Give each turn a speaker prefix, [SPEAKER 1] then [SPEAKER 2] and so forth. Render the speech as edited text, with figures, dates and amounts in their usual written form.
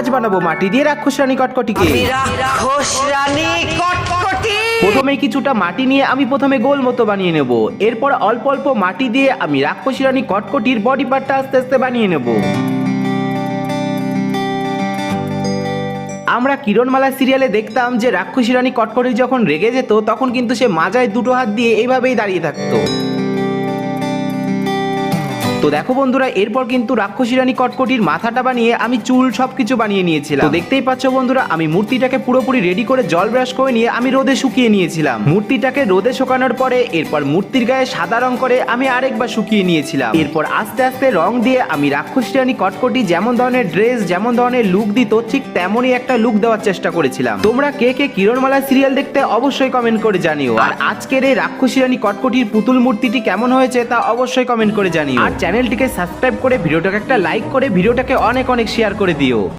[SPEAKER 1] আজ বানাবো মাটি দিয়ে রাক্ষস রানী কটকটিকে। প্রথমে কিছুটা মাটি নিয়ে আমি প্রথমে গোল মতো বানিয়ে নেব। এরপর অল্প অল্প মাটি দিয়ে আমি রাক্ষসী রানী কটকটির বডি পার্টটা আস্তে আস্তে বানিয়ে নেব। আমরা কিরণমালা সিরিয়ালে দেখতাম যে রাক্ষসী রানী কটকটি যখন রেগে যেত তখন কিন্তু সে মাজায় দুটো হাত দিয়ে এইভাবেই দাঁড়িয়ে থাকতো। তো দেখো বন্ধুরা, এরপর কিন্তু রাক্ষসী রানী কটকটির মাথাটা বানিয়ে আমি চুল সবকিছু বানিয়ে নিয়েছিলাম। তো দেখতেই পাচ্ছ বন্ধুরা, আমি মূর্তিটাকে পুরোপুরি রেডি করে জল ব্রাশ করে নিয়ে আমি রোদে শুকিয়ে নিয়েছিলাম। মূর্তিটাকে রোদে শুকানোর পরে এরপর মূর্তির গায়ে সাদা রং করে আমি আরেকবার শুকিয়ে নিয়েছিলাম। এরপর আস্তে আস্তে রং দিয়ে আমি রাক্ষসী রানী কটকটি যেমন ধরনের ড্রেস, যেমন ধরনের লুক দিত, ঠিক তেমনই একটা লুক দেওয়ার চেষ্টা করেছিলাম। তোমরা কে কে কিরণমালা সিরিয়াল দেখতে অবশ্যই কমেন্ট করে জানিও। আর আজকের এই রাক্ষসী রানী কটকটির পুতুল মূর্তিটি কেমন হয়েছে তা অবশ্যই কমেন্ট করে জানিও। আর চ্যানেলটিকে সাবস্ক্রাইব করে ভিডিওটাকে একটা লাইক করে ভিডিওটাকে অনেক অনেক শেয়ার করে দিও।